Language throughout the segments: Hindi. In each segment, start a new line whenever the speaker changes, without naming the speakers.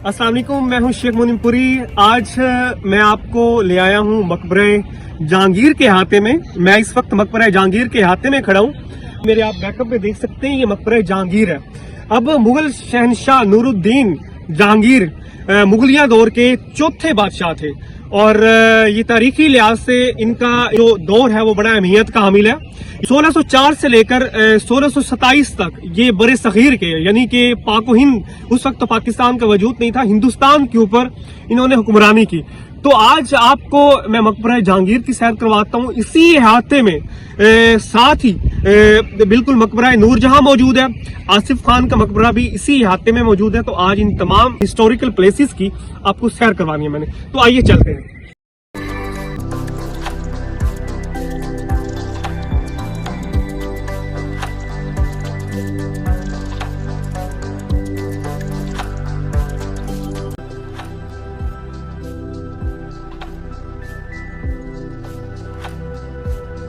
अस्सलाम वालेकुम, मैं हूं शेख मुनीमपुरी। आज मैं आपको ले आया हूं मकबरे जहांगीर के अहाते में। मैं इस वक्त मकबरे जहांगीर के अहाते में खड़ा हूं। मेरे आप बैकअप में देख सकते हैं, ये मकबरे जहांगीर है। अब मुगल शहनशाह नूरुद्दीन जहांगीर मुगलिया दौर के चौथे बादशाह थे और ये तारीखी लिहाज से इनका जो दौर है वो बड़ा अहमियत का हामिल है। 1604 से लेकर 1627 तक ये बड़े सगीर के यानी कि पाको हिंद, उस वक्त तो पाकिस्तान का वजूद नहीं था, हिंदुस्तान के ऊपर इन्होंने हुक्मरानी की। तो आज आपको मैं मकबरा जहांगीर की सैर करवाता हूँ। इसी अहाते में साथ ही बिल्कुल मकबरा नूरजहां मौजूद है। आसिफ खान का मकबरा भी इसी अहाते में मौजूद है। तो आज इन तमाम हिस्टोरिकल प्लेसेस की आपको सैर करवानी है मैंने। तो आइए चलते हैं।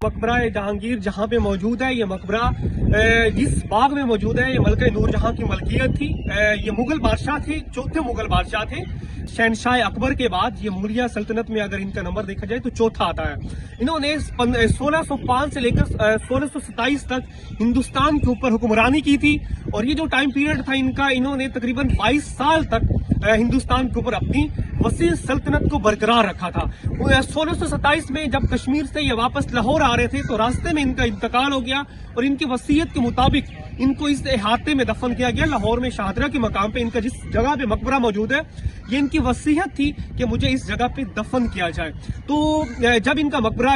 मकबरा जहांगीर जहां पे मौजूद है, ये मकबरा जिस बाग में मौजूद है, ये मलका नूरजहां की मलकियत थी। ये मुगल बादशाह थे, चौथे मुगल बादशाह थे। शहनशाह अकबर के बाद ये मुगलिया सल्तनत में अगर इनका नंबर देखा जाए तो चौथा आता है। इन्होंने 1605 से लेकर 1627 तक हिंदुस्तान के ऊपर हुक्मरानी की थी और ये जो टाइम पीरियड था इनका, इन्होंने तकरीबन 22 साल तक हिंदुस्तान के ऊपर अपनी वसी सल्तनत को बरकरार रखा था। 1627 में जब कश्मीर से ये वापस लाहौर आ रहे थे तो रास्ते में इनका इंतकाल हो गया और इनकी वसीयत के मुताबिक इनको इस अहाते में दफन किया गया। लाहौर में शाहदरा के मकाम पे इनका जिस जगह पे मकबरा मौजूद है, ये इनकी वसीयत थी कि मुझे इस जगह पे दफन किया जाए। तो जब इनका मकबरा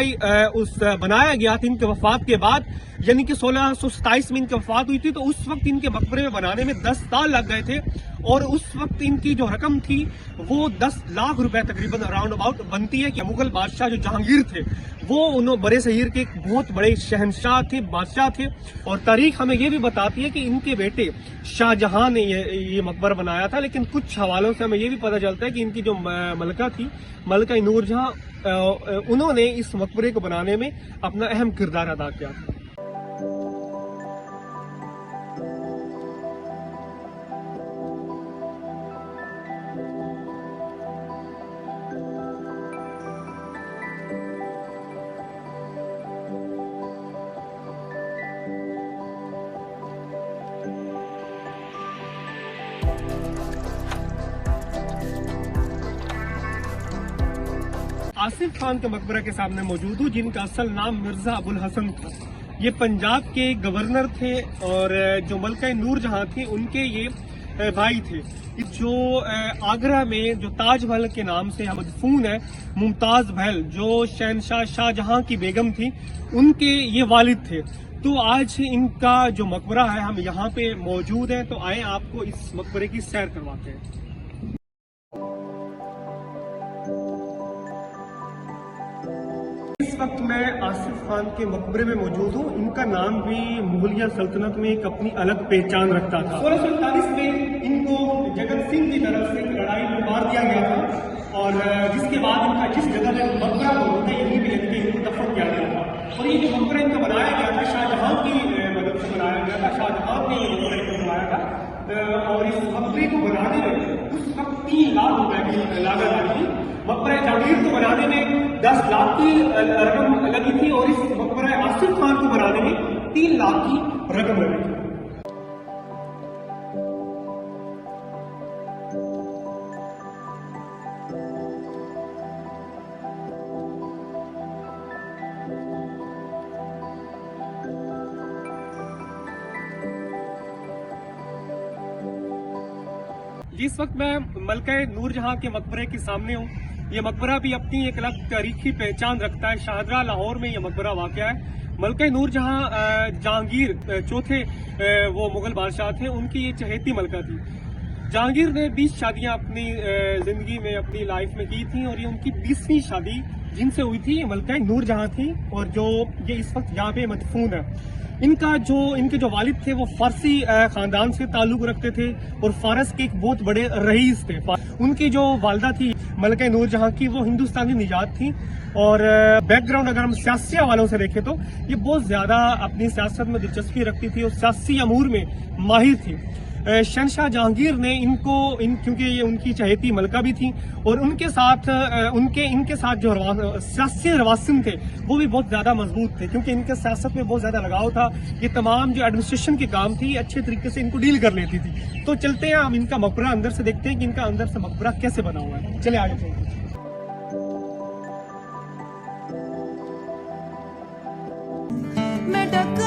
बनाया गया था इनके वफात के बाद, यानी कि 1627 में इनकी वफात हुई थी, तो उस वक्त इनके मकबरे में बनाने में 10 साल लग गए थे और उस वक्त इनकी जो रकम थी वो 10 लाख रुपए तकरीबन अराउंड अबाउट बनती है। कि मुगल बादशाह जो जहांगीर थे वो उन्होंने बड़े शहीर के एक बहुत बड़े शहनशाह थे, बादशाह थे। और तारीख हमें ये भी बताती है कि इनके बेटे शाहजहां ने ये मकबरा बनाया था। लेकिन कुछ हवालों से हमें ये भी पता चलता है कि इनकी जो मलका थी, मलका नूरजहां, उन्होंने इस मकबरे को बनाने में अपना अहम किरदार अदा किया था। आसिफ खान के मकबरा के सामने मौजूद हूँ, जिनका असल नाम मिर्जा अबुल हसन था। ये पंजाब के गवर्नर थे और जो मलका नूरजहां थे उनके ये भाई थे। जो आगरा में जो ताजमहल के नाम से मदफून है, मुमताज महल, जो शहनशाह शाहजहां की बेगम थी, उनके ये वालिद थे। तो आज इनका जो मकबरा है हम यहाँ पे मौजूद है। तो आए आपको इस मकबरे की सैर करवाते हैं। इस वक्त मैं आसिफ खान के मकबरे में मौजूद हूँ। इनका नाम भी मुगलिया सल्तनत में एक अपनी अलग पहचान रखता था। 1647 में इनको जगत सिंह की तरफ से लड़ाई में मार दिया गया था और जिसके बाद इनका जिस जगह में मकबरा मौजूद है यहीं पे इनको दफन किया गया था। और ये जो मकबरा इनका बनाया गया था शाहजहां की मदद से बनाया गया था। शाहजहां ने ये मकबरा इनको बनाया था और इस मकबरे को बनाने में उस वक्त 3 लाख रुपए की लागत आई थी। मकबरा जहांगीर को बनाने में 10 लाख की रकम लगी थी और इस मकबरा आसिफ खान को बनाने में 3 लाख की रकम लगी थी। जिस वक्त मैं मलका नूरजहां के मकबरे के सामने हूँ, ये मकबरा भी अपनी एक अलग तारीखी पहचान रखता है। शाहदरा लाहौर में ये मकबरा वाक़या है। मलका नूरजहां जहांगीर चौथे वो मुगल बादशाह थे, उनकी ये चहेती मलका थी। जहांगीर ने 20 शादियां अपनी जिंदगी में, अपनी लाइफ में की थी और ये उनकी 20वीं शादी जिनसे हुई थी ये मलका नूरजहां थी और जो ये इस वक्त यहाँ पे मदफून है। इनके जो वालिद थे वो फारसी खानदान से ताल्लुक रखते थे और फारस के एक बहुत बड़े रईस थे। उनकी जो वालदा थी मलका नूरजहां की, वो हिंदुस्तानी निजात थी और बैकग्राउंड अगर हम सियासी हवालों से देखें तो ये बहुत ज्यादा अपनी सियासत में दिलचस्पी रखती थी और सियासी अमूर में माहिर थी। शहनशाह जहांगीर ने क्योंकि ये उनकी चहेती मलका भी थी और उनके साथ इनके साथ जो सियासी रवासिम थे वो भी बहुत ज्यादा मजबूत थे, क्योंकि इनके सियासत में बहुत ज्यादा लगाव था। ये तमाम जो एडमिनिस्ट्रेशन के काम थी अच्छे तरीके से इनको डील कर लेती थी। तो चलते हैं हम इनका मकबरा अंदर से देखते हैं कि इनका अंदर से मकबरा कैसे बना हुआ है। चले आगे चलते हैं।
मैं डक